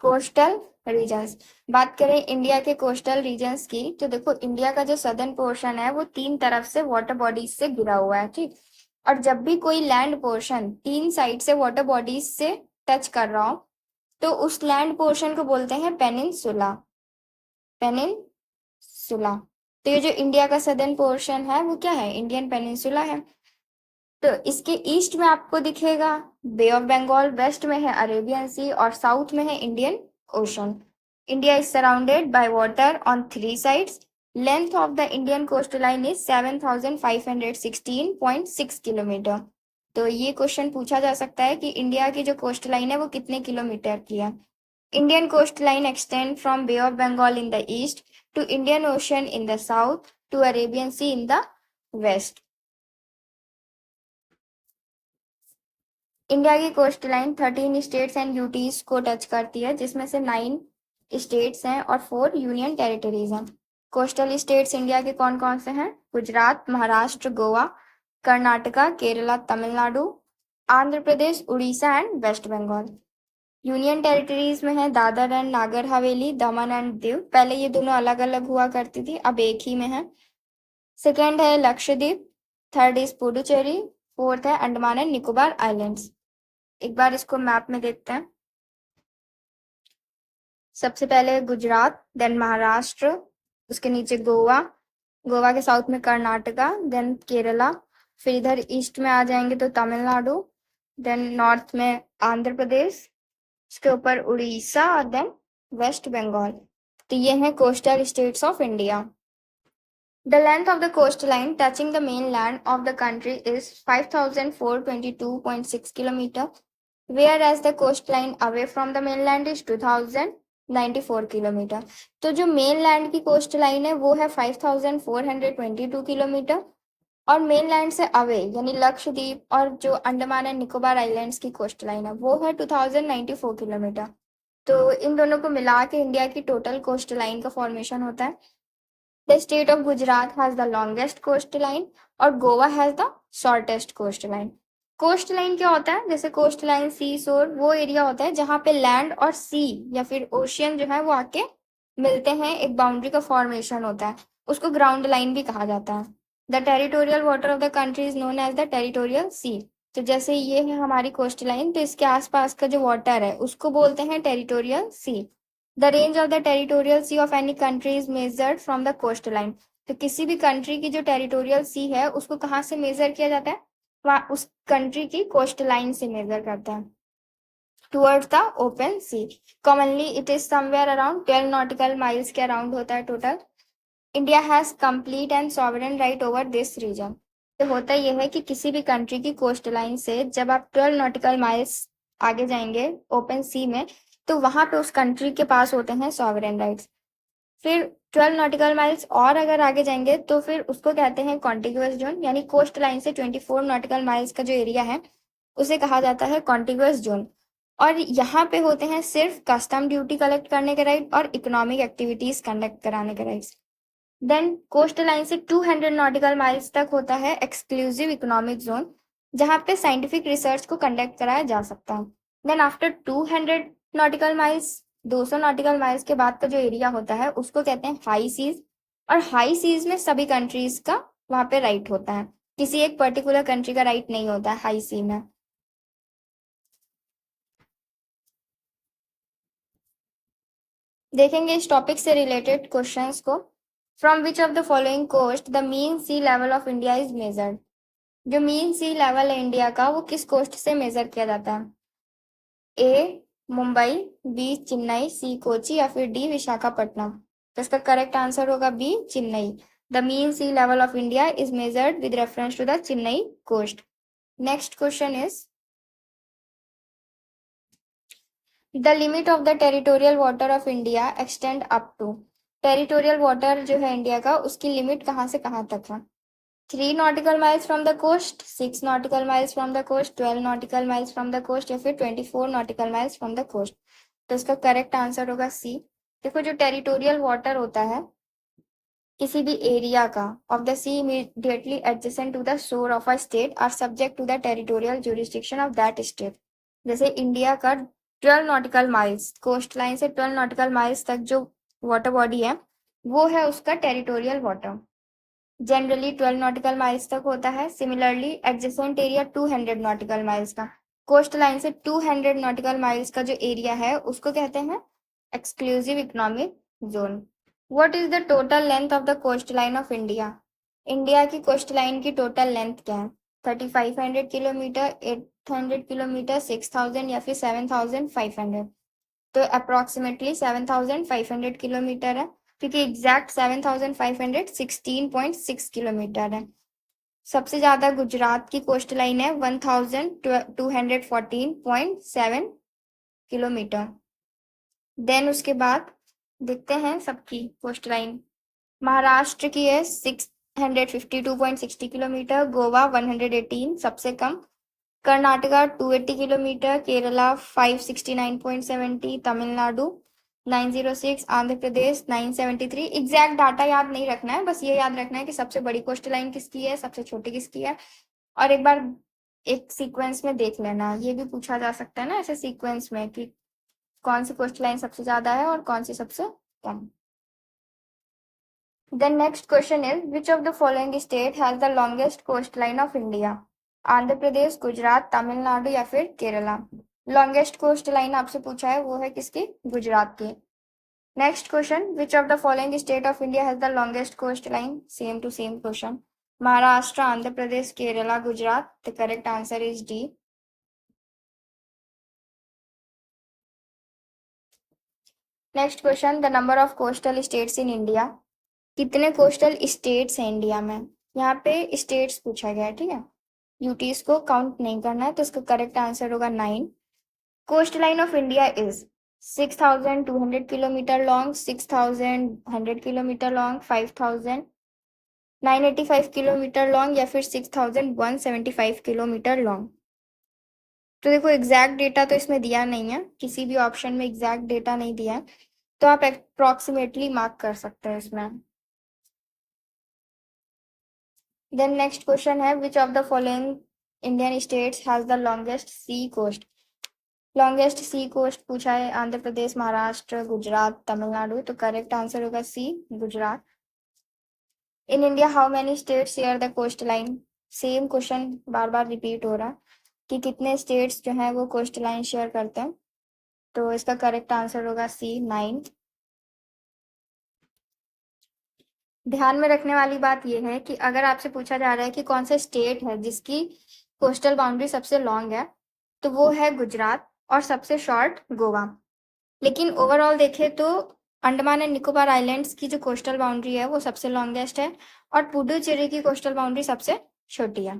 Coastal regions. बात करें India के कोस्टल रीजन्स की, तो देखो इंडिया का जो सदर्न पोर्शन है वो तीन तरफ से वाटर बॉडीज से घिरा हुआ है, ठीक। और जब भी कोई लैंड पोर्शन तीन साइड से वाटर बॉडीज से टच कर रहा हो, तो उस लैंड पोर्शन को बोलते हैं पेनिनसुला। पेनिनसुला। तो ये जो इंडिया का सदर्न पोर्शन है वो क्या है, इंडियन पेनिनसुला है। तो इसके ईस्ट में आपको दिखेगा बे ऑफ बंगाल, वेस्ट में है अरेबियन सी और साउथ में है Indian ocean. India is surrounded by water on three sides. Length of the Indian coast line is 7516.6 kilometre. तो ये क्वेश्चन पूछा जा सकता है कि इंडिया की जो कोस्ट लाइन है वो कितने किलोमीटर की है। Indian coast line extend from bay of Bengal in the east to Indian ocean in the south to Arabian sea in the west. India की coast line 13 states and UTs को touch करती है, जिसमें से 9 स्टेट्स हैं और 4 यूनियन टेरिटरीज हैं। Coastal states India के कौन कौन से हैं, Gujarat, Maharashtra, Goa, Karnataka, Kerala, Tamil Nadu, Andhra Pradesh, Orissa and west Bengal. Union territories में है Dadar and Nagar Haveli, Daman and Diu. पहले ये दोनों अलग अलग हुआ करती थी, अब एक ही में है। सेकेंड है Lakshadweep, third is Puducherry, fourth है अंडमान एंड निकोबार आइलैंड्स। एक बार इसको मैप में देखते हैं। सबसे पहले गुजरात, देन महाराष्ट्र, उसके नीचे गोवा, गोवा के साउथ में कर्नाटका, देन केरला, फिर इधर ईस्ट में आ जाएंगे तो तमिलनाडु, देन नॉर्थ में आंध्र प्रदेश, उसके ऊपर उड़ीसा और देन वेस्ट बंगाल। तो ये हैं coastal states of India. The length of the coastline touching the mainland of the country is 5,422.6 km, whereas the coastline away from the mainland is 2,094 km. तो जो mainland की coastline है वो है 5,422 किलोमीटर, और mainland से away यानी लक्षद्वीप और जो अंडमान एंड निकोबार आइलैंड्स की coastline है वो है 2,094 किलोमीटर। तो इन दोनों को मिला के इंडिया की टोटल coastline का फॉर्मेशन होता है। The state of Gujarat has the longest coastline और Goa has the shortest coastline। Coastline क्या होता है, जैसे कोस्टलाइन सी शोर वो एरिया होता है जहां पे लैंड और सी या फिर ओशियन जो है वो आके मिलते हैं, एक बाउंड्री का फॉर्मेशन होता है, उसको ग्राउंड लाइन भी कहा जाता है। The territorial water of the country is known as the territorial sea. तो जैसे ये है हमारी कोस्टलाइन, तो इसके आसपास का जो वाटर है उसको बोलते हैं territorial sea. The range of the territorial sea of any country is measured from the coast line. तो किसी भी कंट्री की जो टेरिटोरियल सी है उसको कहाँ से मेजर किया जाता है, वहाँ उस कंट्री की कोस्ट लाइन से मेजर करता है towards the open sea. Commonly it is somewhere around 12 nautical miles के अराउंड होता है total. India has complete and sovereign right over this region. तो होता यह है कि किसी भी कंट्री की कोस्ट लाइन से जब आप 12 नॉटिकल माइल्स आगे जाएंगे ओपन सी में, तो वहां पे उस कंट्री के पास होते हैं सॉवरेन राइट्स। फिर 12 नॉटिकल माइल्स और अगर आगे जाएंगे तो फिर उसको कहते हैं कॉन्टिग्यूअस जोन, यानी कोस्ट लाइन से 24 नॉटिकल माइल्स का जो एरिया है उसे कहा जाता है कॉन्टिग्यूअस जोन। और यहाँ पे होते हैं सिर्फ कस्टम ड्यूटी कलेक्ट करने के राइट और इकोनॉमिक एक्टिविटीज कंडक्ट कराने के राइट्स। देन कोस्टल लाइन से 200 नॉटिकल माइल्स तक होता है एक्सक्लूसिव इकोनॉमिक जोन, जहाँ पे साइंटिफिक रिसर्च को कंडक्ट कराया जा सकता है। Then after 200 nautical miles, 200 nautical miles के बाद का जो एरिया होता है उसको कहते हैं हाई सीज। और हाई सीज में सभी कंट्रीज का वहां पे राइट होता है, किसी एक पर्टिकुलर कंट्री का राइट नहीं होता है हाई सी में। देखेंगे इस टॉपिक से रिलेटेड क्वेश्चंस को। From which of the following coast the mean sea level of India is measured. जो मीन सी लेवल है इंडिया का वो किस कोस्ट से मेजर किया जाता है, A Mumbai, B Chennai, C Kochi या फिर डी विशाखापट्टनम। तो इसका करेक्ट आंसर होगा B Chennai. The mean sea level of India is measured with reference to the Chennai coast. Next question is the limit of the territorial water of India extend up to. Territorial water जो है India का उसकी limit कहाँ से कहाँ तक है, 3 nautical miles from the coast, 6 nautical miles from the coast, 12 nautical miles from the coast या फिर 24 nautical miles from the coast। तो इसका करेक्ट आंसर होगा सी। देखो जो टेरिटोरियल वाटर होता है किसी भी एरिया का of the sea immediately adjacent to the shore of a state are subject to the territorial jurisdiction of that state. जैसे इंडिया का 12 नॉटिकल माइल्स, कोस्ट लाइन से 12 नॉटिकल माइल्स तक जो वाटर बॉडी है वो है उसका territorial water. Generally 12 nautical miles तक होता है। Similarly adjacent area 200 nautical miles का। कोस्ट लाइन से 200 नॉटिकल माइल्स का जो एरिया है उसको कहते हैं exclusive economic zone. What is the total length of the coast line of India? India की कोस्ट लाइन की टोटल लेंथ क्या है? 3500 किलोमीटर, 800 किलोमीटर, 6000 या फिर 7500? तो अप्रोक्सीमेटली 7500 किलोमीटर है, क्योंकि एग्जैक्ट 7500 16.6 किलोमीटर है। सबसे ज्यादा गुजरात की कोस्ट लाइन है 1214.7 किलोमीटर। देन उसके बाद देखते हैं सबकी कोस्ट लाइन। महाराष्ट्र की है 652.60 किलोमीटर, गोवा 118 सबसे कम, Karnataka 280 kilometre, Kerala 569.70, Tamil Nadu 906, Andhra Pradesh 973। Exact data याद नहीं रखना है, बस ये याद रखना है कि सबसे बड़ी कोस्ट लाइन किसकी है, सबसे छोटी किसकी है। और एक बार एक सीक्वेंस में देख लेना, ये भी पूछा जा सकता है ना ऐसे सीक्वेंस में कि कौन सी कोस्ट लाइन सबसे ज्यादा है और कौन सी सबसे कम। The next question is, which of the following state has the longest coastline of India? Andhra Pradesh, Gujarat, Tamil Nadu या फिर केरला? लॉन्गेस्ट कोस्ट लाइन आपसे पूछा है वो है किसकी? गुजरात की। Next question, which of the following state of India has the longest coast line? Same to same question. Maharashtra, Andhra Pradesh, Kerala, Gujarat. The correct answer is D. Next question, the number of coastal states in India. कितने coastal states हैं India में? यहाँ पे states पूछा गया है, ठीक है, यूटीज को काउंट नहीं करना है, तो इसका करेक्ट आंसर होगा 9। Coast line of India is 6200 kilometre long, 6100 kilometre long, 5985 kilometre long या फिर 6175 किलोमीटर लॉन्ग। तो देखो एग्जैक्ट डेटा तो इसमें दिया नहीं है, किसी भी ऑप्शन में एग्जैक्ट डेटा नहीं दिया है, तो आप अप्रोक्सीमेटली मार्क कर सकते हैं इसमें। देन नेक्स्ट क्वेश्चन है, which of the following Indian states has the longest sea coast? Longest sea coast पूछा है, आंध्र प्रदेश, महाराष्ट्र, गुजरात, तमिलनाडु। तो करेक्ट आंसर होगा C, Gujarat. In India how many states share the coast line? Same question बार बार repeat हो रहा कि कितने स्टेट्स जो हैं वो कोस्ट लाइन शेयर करते हैं, तो इसका करेक्ट आंसर होगा सी, 9। ध्यान में रखने वाली बात यह है कि अगर आपसे पूछा जा रहा है कि कौन सा स्टेट है जिसकी कोस्टल बाउंड्री सबसे लॉन्ग है, तो वो है गुजरात, और सबसे शॉर्ट गोवा। लेकिन ओवरऑल देखें तो अंडमान एंड निकोबार आइलैंड्स की जो कोस्टल बाउंड्री है वो सबसे लॉन्गेस्ट है, और पुडुचेरी की कोस्टल बाउंड्री सबसे छोटी है।